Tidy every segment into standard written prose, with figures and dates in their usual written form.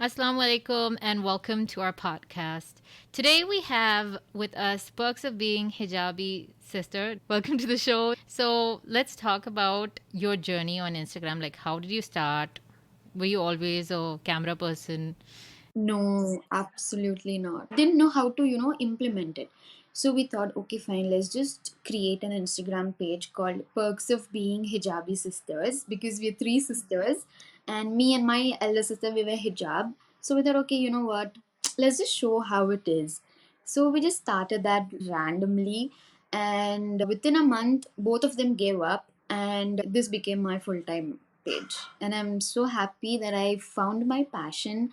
Assalamu alaikum and welcome to our podcast. Today we have with us Perks of Being Hijabi Sister. Welcome to the show. So let's talk about your journey on Instagram. Like, how did you start? Were you always a camera person? No, absolutely not. Didn't know how to, implement it. So we thought, okay, fine, let's just create an Instagram page called Perks of Being Hijabi Sisters because we're three sisters and me and my elder sister, we were hijab. So we thought, okay, you know what? Let's just show how it is. So we just started that randomly and within a month, both of them gave up and this became my full time page. And I'm so happy that I found my passion.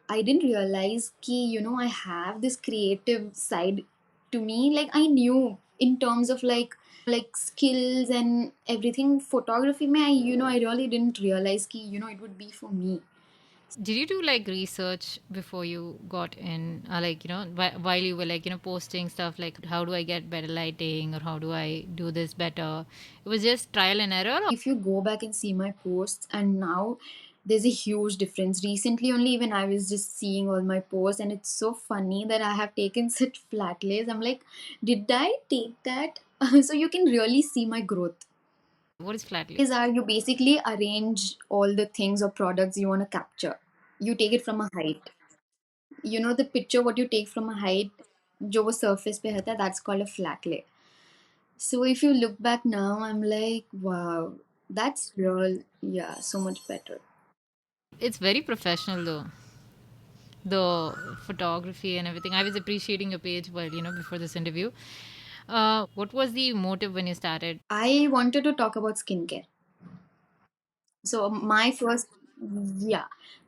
I didn't realize ki I have this creative side to me. Like I knew in terms of like skills and everything photography mein I really didn't realize ki it would be for me. Did you do like research before you got in? Like, while you were like, posting stuff like, how do I get better lighting or how do I do this better? It was just trial and error. If you go back and see my posts and now there's a huge difference. Recently only even I was just seeing all my posts and it's so funny that I have taken such flat lays. I'm like, did I take that? So you can really see my growth. What is flat lay? Is are you basically arrange all the things or products you want to capture. You take it from a height. The picture what you take from a height, जो वो surface पे रहता है, that's called a flat lay. So if you look back now, I'm like, wow, that's real. Yeah, so much better. It's very professional though. The photography and everything. I was appreciating your page while, before this interview. What was the motive when you started? I wanted to talk about skincare. So yeah,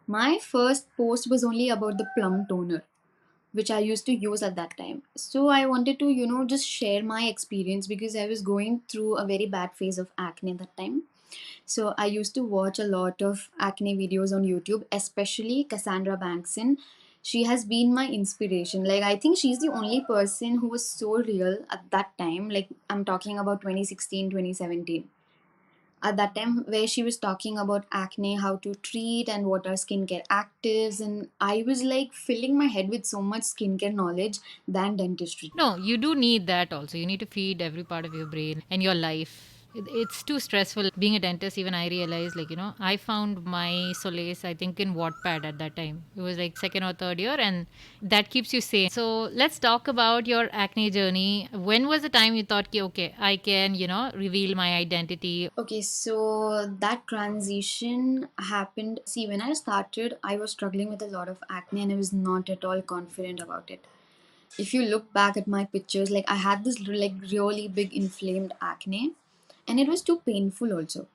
my first post was only about the plum toner, which I used to use at that time. So I wanted to, just share my experience because I was going through a very bad phase of acne at that time. So I used to watch a lot of acne videos on YouTube, especially Cassandra Bankson. She has been my inspiration. Like I think she's the only person who was so real at that time. Like I'm talking about 2016, 2017. At that time where she was talking about acne, how to treat and what are skincare actives, and I was like filling my head with so much skincare knowledge than dentistry. No, you do need that also. You need to feed every part of your brain and your life. It's too stressful being a dentist. Even I realized, like, I found my solace, I think, in Wattpad at that time. It was like second or third year, and that keeps you sane. So let's talk about your acne journey. When was the time you thought, "Ki, okay, I can, reveal my identity? Okay, so that transition happened. See, when I started, I was struggling with a lot of acne and I was not at all confident about it. If you look back at my pictures, like I had this like really big inflamed acne and it was too painful also.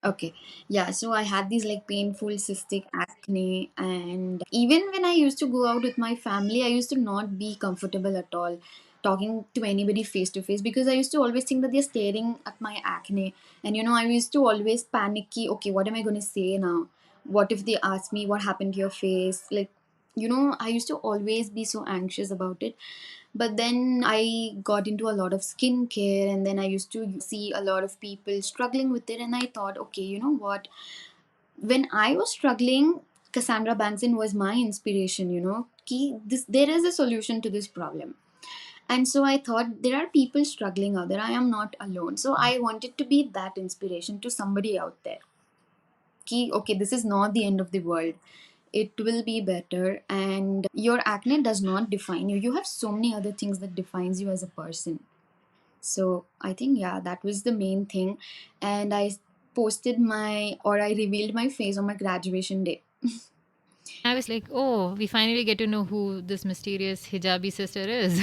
Okay. Yeah. So I had these like painful cystic acne. And even when I used to go out with my family, I used to not be comfortable at all talking to anybody face to face because I used to always think that they're staring at my acne. And I used to always panicky, okay, what am I going to say now? What if they ask me what happened to your face? Like, I used to always be so anxious about it. But then I got into a lot of skincare, and then I used to see a lot of people struggling with it. And I thought, okay, you know what? When I was struggling, Cassandra Banson was my inspiration, there is a solution to this problem. And so I thought there are people struggling out there. I am not alone. So I wanted to be that inspiration to somebody out there. Okay, this is not the end of the world. It will be better, and your acne does not define you. You have so many other things that defines you as a person. So I think, yeah, that was the main thing. And I revealed my face on my graduation day. I was like, oh, we finally get to know who this mysterious hijabi sister is.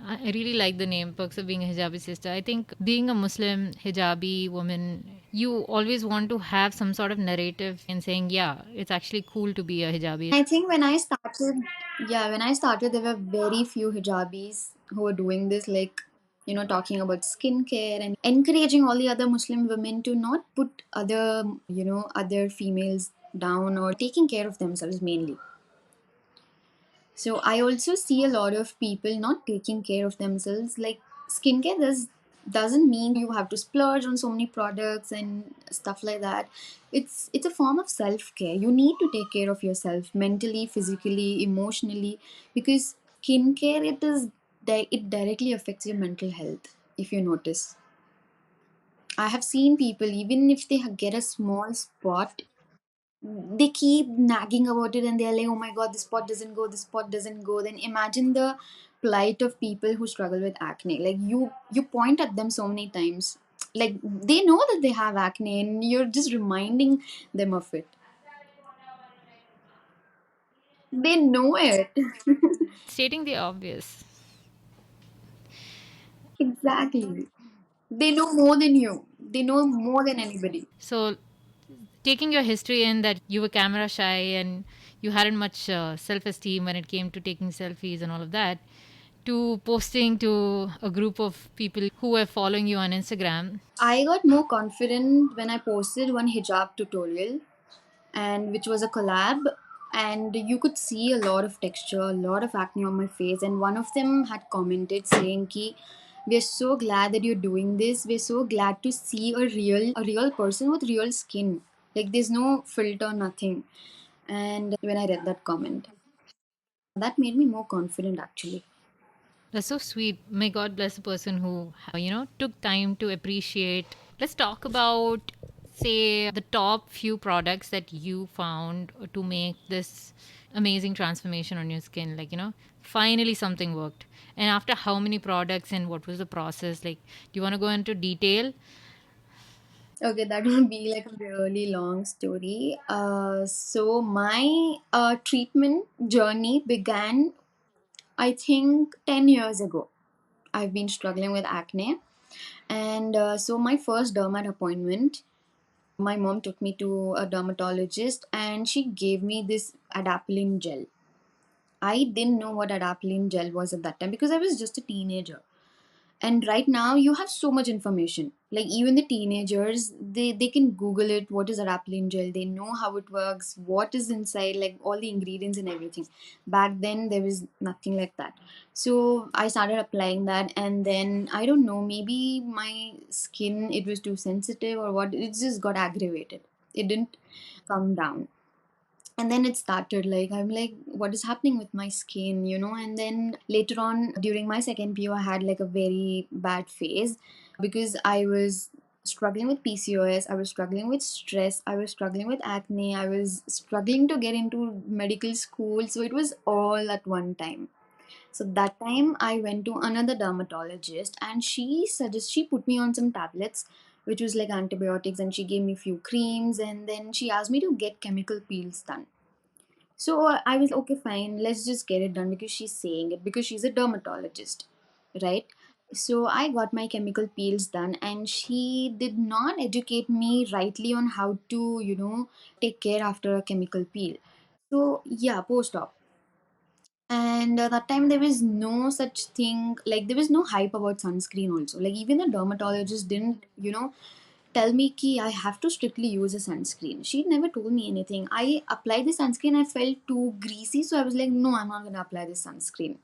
I really like the name, Perks of Being a Hijabi Sister. I think being a Muslim hijabi woman, you always want to have some sort of narrative in saying, yeah, it's actually cool to be a hijabi. I think when I started, there were very few hijabis who were doing this, like, talking about skincare and encouraging all the other Muslim women to not put other females down or taking care of themselves mainly. So I also see a lot of people not taking care of themselves. Like skincare does doesn't mean you have to splurge on so many products and stuff like that. It's a form of self-care. You need to take care of yourself mentally, physically, emotionally, because skincare, it directly affects your mental health. If you notice, I have seen people, even if they get a small spot, they keep nagging about it, and they're like, oh my god, this spot doesn't go, this spot doesn't go. Then imagine the plight of people who struggle with acne. Like, you point at them so many times, like they know that they have acne and you're just reminding them of it. They know it. Stating the obvious. Exactly. They know more than you, they know more than anybody. So, taking your history in that you were camera shy and you hadn't much self esteem when it came to taking selfies and all of that, to posting to a group of people who were following you on Instagram. I got more confident when I posted one hijab tutorial, and which was a collab, and you could see a lot of texture, a lot of acne on my face. And one of them had commented saying ki, we're so glad that you're doing this, we're so glad to see a real person with real skin, like there's no filter, nothing. And when I read that comment, that made me more confident actually. That's so sweet. May God bless the person who, took time to appreciate. Let's talk about, say, the top few products that you found to make this amazing transformation on your skin. Like, finally something worked. And after how many products and what was the process? Like, do you want to go into detail? Okay, that would be like a really long story. So my treatment journey began, I think, 10 years ago. I've been struggling with acne. And so, my first dermat appointment, my mom took me to a dermatologist and she gave me this adapalene gel. I didn't know what adapalene gel was at that time because I was just a teenager. And right now you have so much information, like even the teenagers, they can google it, what is adapalene gel, they know how it works, what is inside, like all the ingredients and everything. Back then there was nothing like that. So I started applying that, and then I don't know, maybe my skin, it was too sensitive or what, it just got aggravated, it didn't come down. And then it started, like I'm like, what is happening with my skin, and then later on during my second pu I had like a very bad phase because I was struggling with pcos, I was struggling with stress, I was struggling with acne, I was struggling to get into medical school, so it was all at one time. So that time I went to another dermatologist and she put me on some tablets which was like antibiotics, and she gave me few creams, and then she asked me to get chemical peels done. So I was okay, fine, let's just get it done because she's saying it, because she's a dermatologist, right? So I got my chemical peels done, and she did not educate me rightly on how to, take care after a chemical peel. So yeah, post op. And that time there was no such thing, like there was no hype about sunscreen also. Like even the dermatologist didn't, tell me ki I have to strictly use a sunscreen. She never told me anything. I applied the sunscreen, I felt too greasy, so I was like, no, I'm not gonna apply this sunscreen.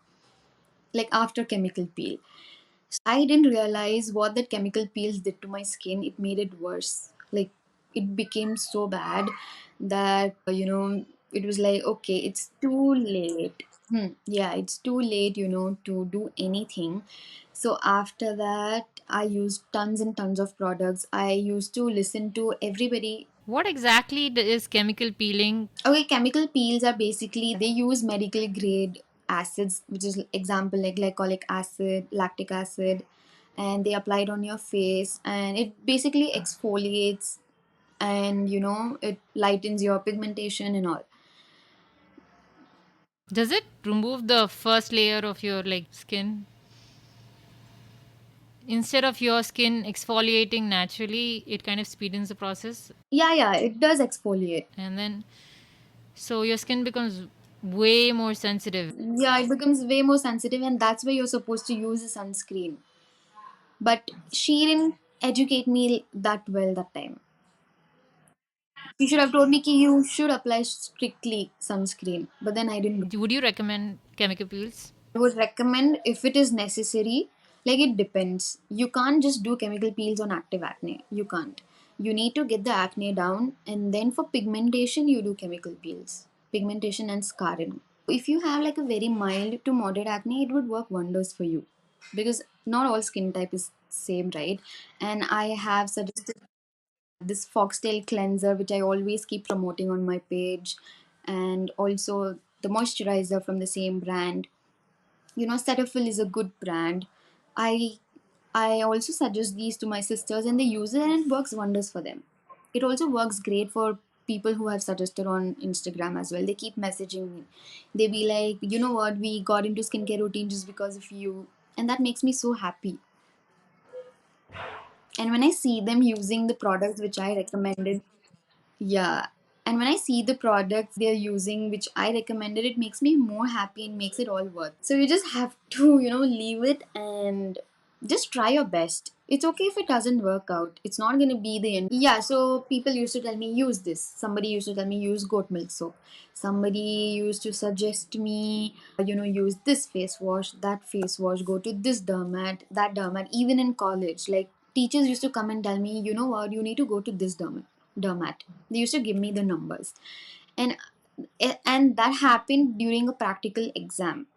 Like after chemical peel. I didn't realize what that chemical peels did to my skin. It made it worse. Like it became so bad that it was like, okay, it's too late. Yeah, it's too late, to do anything. So after that, I used tons and tons of products. I used to listen to everybody. What exactly is chemical peeling? Okay, chemical peels are basically, they use medical grade acids, which is example like glycolic acid, lactic acid, and they apply it on your face, and it basically exfoliates, and it lightens your pigmentation and all. Does it remove the first layer of your like skin? Instead of your skin exfoliating naturally, it kind of speedens the process. Yeah, yeah, it does exfoliate. And then, so your skin becomes way more sensitive. Yeah, it becomes way more sensitive, and that's why you're supposed to use a sunscreen. But she didn't educate me that well that time. You should have told me ki you should apply strictly sunscreen, but then I didn't. Would you recommend chemical peels? I would recommend if it is necessary, Like it depends. You can't just do chemical peels on active acne. You can't. You need to get the acne down, and then for pigmentation, you do chemical peels. Pigmentation and scarring. If you have like a very mild to moderate acne, it would work wonders for you, because not all skin type is same, right? And I have suggested this foxtail cleanser, which I always keep promoting on my page, and also the moisturizer from the same brand. Cetaphil is a good brand. I i also suggest these to my sisters, and they use it and it works wonders for them. It also works great for people who have suggested on Instagram as well. They keep messaging me. They be like, you know what, we got into skincare routine just because of you. And that makes me so happy. And when I see them using the products which I recommended, yeah. And when I see the products they're using, which I recommended, it makes me more happy and makes it all worth. So you just have to, leave it and just try your best. It's okay if it doesn't work out. It's not going to be the end. Yeah, so people used to tell me use this. Somebody used to tell me use goat milk soap. Somebody used to suggest me, use this face wash, that face wash, go to this dermat, that dermat. Even in college, like teachers used to come and tell me, you know what, you need to go to this dermat. They used to give me the numbers. And and that happened during a practical exam,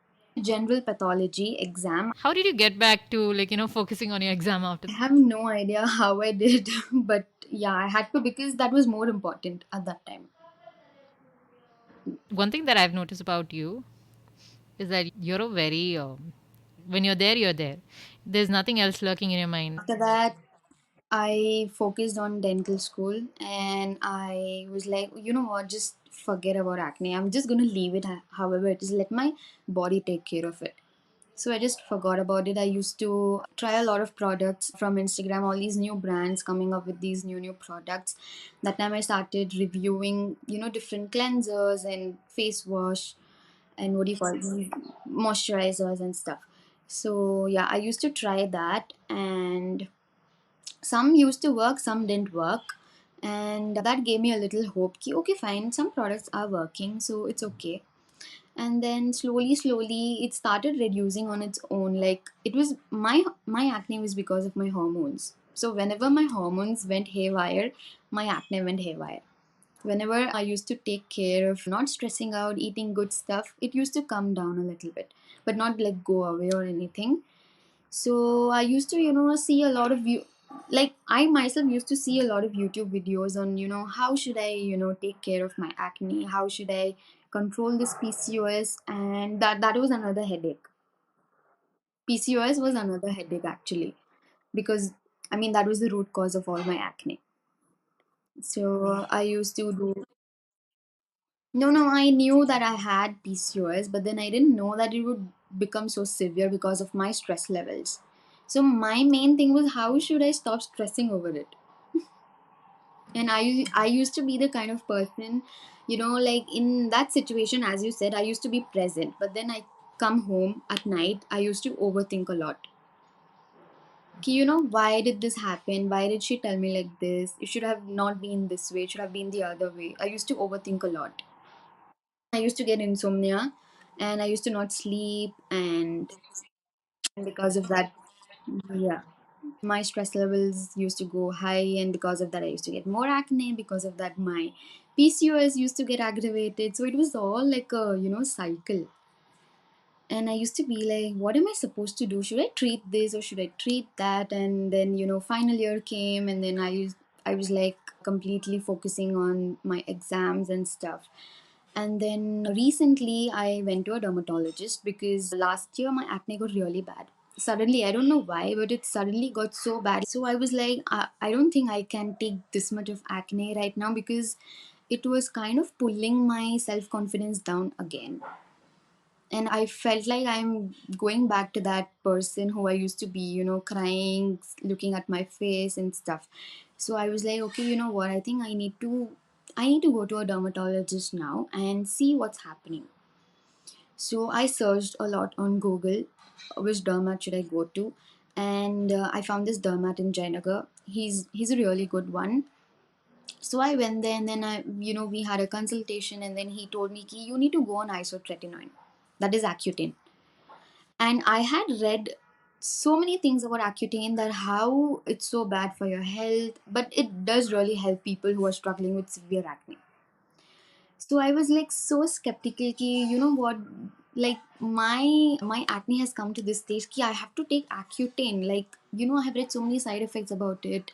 general pathology exam. How did you get back to, focusing on your exam after I that? have no idea how I did, but yeah, I had to, because that was more important at that time. One thing that I've noticed about you is that you're a very, when you're there, you're there. There's nothing else lurking in your mind. After that, I focused on dental school, and I was like, you know what, just forget about acne. I'm just gonna leave it however it is. Let my body take care of it. So I just forgot about it. I used to try a lot of products from Instagram, all these new brands coming up with these new products. That time I started reviewing, different cleansers and face wash and what do you call it, moisturizers and stuff. So yeah, I used to try that, and some used to work, some didn't work, and that gave me a little hope. Ki, okay, fine, some products are working, so it's okay. And then slowly it started reducing on its own. Like it was my acne was because of my hormones. So whenever my hormones went haywire, my acne went haywire. Whenever I used to take care of not stressing out, eating good stuff, it used to come down a little bit, but not like go away or anything. So I used to, see a lot of you, like I myself used to see a lot of YouTube videos on, how should I, take care of my acne, how should I control this PCOS, and that was another headache. PCOS was another headache actually, because I mean that was the root cause of all my acne. So I used to do. No, no, I knew that I had PCOS, but then I didn't know that it would become so severe because of my stress levels. So my main thing was how should I stop stressing over it? And I used to be the kind of person, like in that situation, as you said, I used to be present, but then I come home at night, I used to overthink a lot. Ki, why did this happen? Why did she tell me like this? It should have not been this way. It should have been the other way. I used to overthink a lot. I used to get insomnia, and I used to not sleep, and because of that, yeah, my stress levels used to go high, and because of that, I used to get more acne. Because of that, my PCOS used to get aggravated. So it was all like a cycle. And I used to be like, what am I supposed to do? Should I treat this or should I treat that? And then final year came, and then I was like completely focusing on my exams and stuff. And then recently, I went to a dermatologist because last year my acne got really bad. Suddenly, I don't know why, but it suddenly got so bad. So I was like, I don't think I can take this much of acne right now, because it was kind of pulling my self confidence down again. And I felt like I'm going back to that person who I used to be, crying, looking at my face and stuff. So I was like, okay, you know what? I think I need to go to a dermatologist now and see what's happening. So I searched a lot on Google, which dermat should I go to, and I found this dermat in Jainagar. He's a really good one. So I went there, and then we had a consultation, and then he told me, Ki, you need to go on isotretinoin, that is Accutane. And I had read so many things about Accutane, that how it's so bad for your health, but it does really help people who are struggling with severe acne. So I was like so skeptical ki, you know what, like my acne has come to this stage ki I have to take Accutane. Like, you know, I have read so many side effects about it.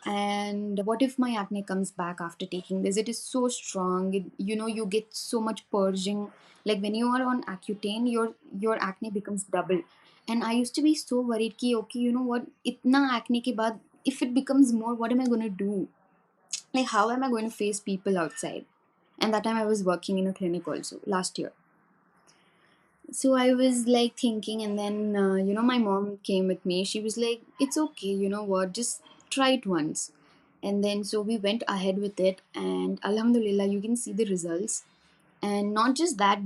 And what if my acne comes back after taking this? It is so strong. You know, you get so much purging. Like when you are on Accutane, your acne becomes double. And I used to be so worried ki, okay, you know what, itna acne ke baad, if it becomes more, what am I going to do? Like, how am I going to face people outside? And that time I was working in a clinic also last year. So I was like thinking, and then you know, my mom came with me. She was like, it's okay, you know what, just try it once. And then so we went ahead with it, and alhamdulillah, you can see the results. And not just that,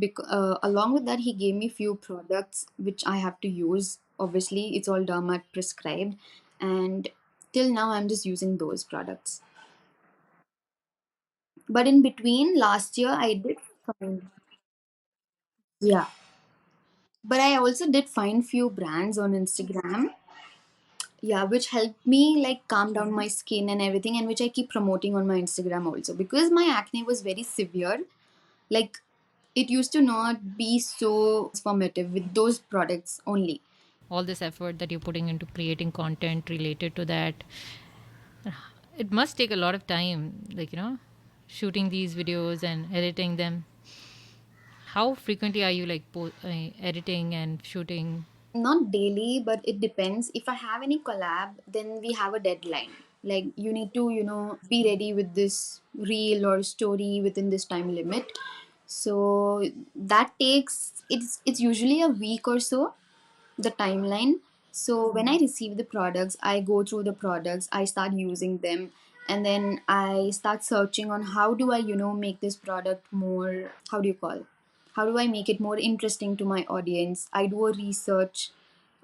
along with that, he gave me few products which I have to use. Obviously it's all dermat prescribed, and till now I'm just using those products. But in between last year I did find, yeah, but I also did find few brands on Instagram, yeah, which helped me like calm down my skin and everything, and which I keep promoting on my Instagram also, because my acne was very severe. Like, it used to not be so transformative with those products only. All this effort that you're putting into creating content related to that, it must take a lot of time, like, shooting these videos and editing them. How frequently are you like editing and shooting? Not daily, but it depends. If I have any collab, then we have a deadline. Like, you need to, you know, be ready with this reel or story within this time limit. So that takes, it's usually a week or so, the timeline. So when I receive the products, I go through the products, I start using them, and then I start searching on how do I, you know, make this product more, how do you call, how do I make it more interesting to my audience? I do a research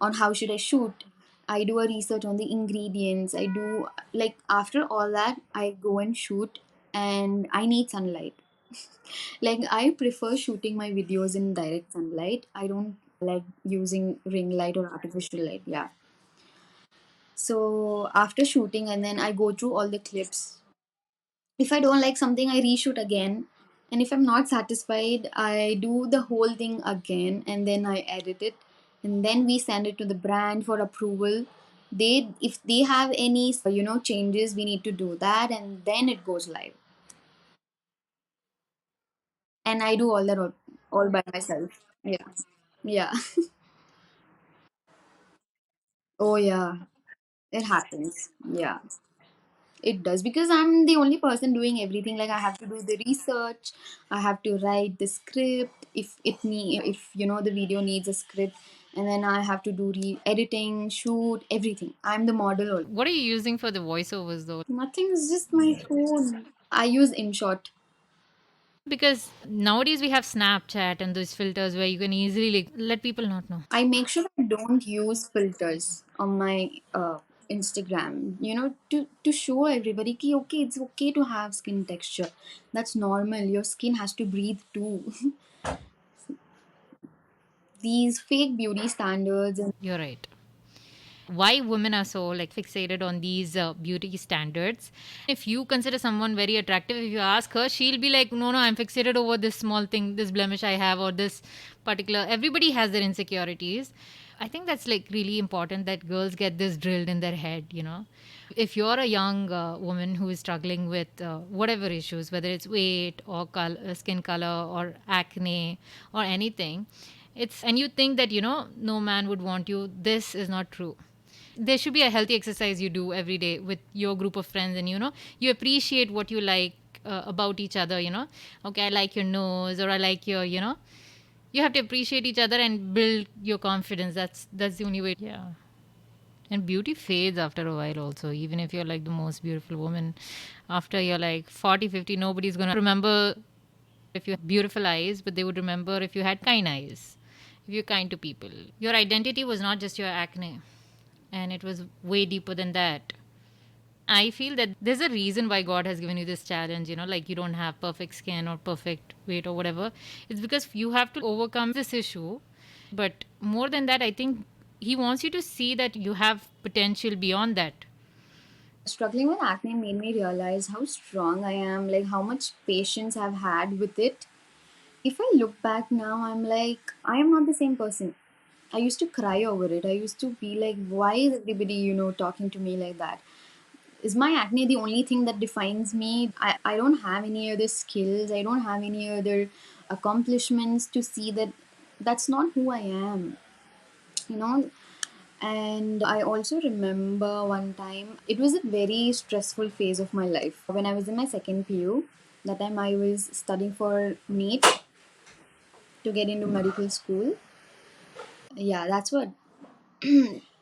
on how should I shoot. I do a research on the ingredients. I do, like, after all that, I go and shoot, and I need sunlight. Like, I prefer shooting my videos in direct sunlight. I don't like using ring light or artificial light. Yeah. So after shooting, and then I go through all the clips. If I don't like something, I reshoot again. And if I'm not satisfied, I do the whole thing again, and then I edit it, and then we send it to the brand for approval. They, if they have any, you know, changes, we need to do that, and then it goes live. And I do all by myself. Yeah. Yeah. Oh yeah, it happens. Yeah, it does, because I'm the only person doing everything. Like, I have to do the research, I have to write the script if you know the video needs a script, and then I have to do editing, shoot everything. I'm the model also. What are you using for the voiceovers though? Nothing, is just my phone. I use InShot. Because nowadays we have Snapchat and those filters where you can easily like let people not know. I make sure I don't use filters on my Instagram, you know, to show everybody ki, okay, it's okay to have skin texture. That's normal. Your skin has to breathe too. These fake beauty standards and You're right. Why women are so like fixated on these beauty standards? If you consider someone very attractive, if you ask her, she'll be like, no, no, I'm fixated over this small thing, this blemish I have, or this particular. Everybody has their insecurities. I think that's like really important that girls get this drilled in their head. If you're a young woman who is struggling with whatever issues, whether it's weight or skin color or acne or anything, and you think that no man would want you, this is not true. There should be a healthy exercise you do every day with your group of friends, and you appreciate what you like about each other. Okay, I like your nose, or I like your. You have to appreciate each other and build your confidence. That's the only way. Yeah. And beauty fades after a while also, even if you're like the most beautiful woman. After you're like 40, 50, nobody's gonna remember if you have beautiful eyes, but they would remember if you had kind eyes, if you're kind to people. Your identity was not just your acne, and it was way deeper than that. I feel that there's a reason why God has given you this challenge, like you don't have perfect skin or perfect weight or whatever. It's because you have to overcome this issue. But more than that, I think he wants you to see that you have potential beyond that. Struggling with acne made me realize how strong I am, like how much patience I've had with it. If I look back now, I'm like, I am not the same person. I used to cry over it. I used to be like, why is everybody, talking to me like that? Is my acne the only thing that defines me? I don't have any other skills. I don't have any other accomplishments to see that that's not who I am, you know? And I also remember one time, it was a very stressful phase of my life. When I was in my second PU, that time I was studying for NEET to get into medical school. Yeah, that's what.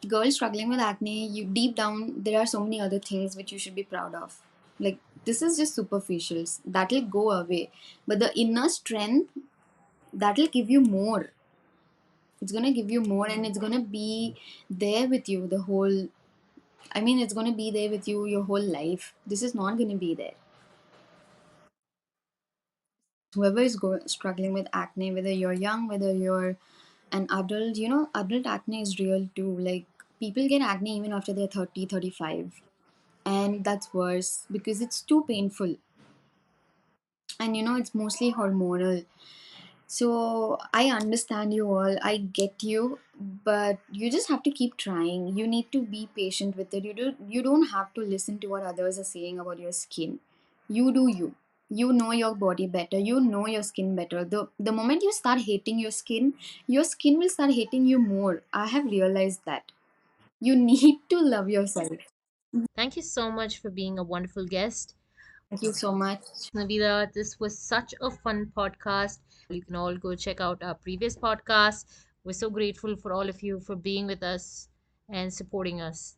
Girls struggling with acne, you deep down, there are so many other things which you should be proud of. Like, this is just superficials. That'll go away. But the inner strength, that'll give you more. It's gonna give you more and it's gonna be there with you the whole, I mean, it's going to be there with you your whole life. This is not going to be there. Whoever is struggling with acne, whether you're young, whether you're an adult, adult acne is real too. Like, people get acne even after they're 30, 35. And that's worse because it's too painful. And it's mostly hormonal. So I understand you all. I get you, but you just have to keep trying. You need to be patient with it. You don't have to listen to what others are saying about your skin. You do you. You know your body better. You know your skin better. The moment you start hating your skin will start hating you more. I have realized that. You need to love yourself. Thank you so much for being a wonderful guest. Thank you so much. Navida, this was such a fun podcast. You can all go check out our previous podcast. We're so grateful for all of you for being with us and supporting us.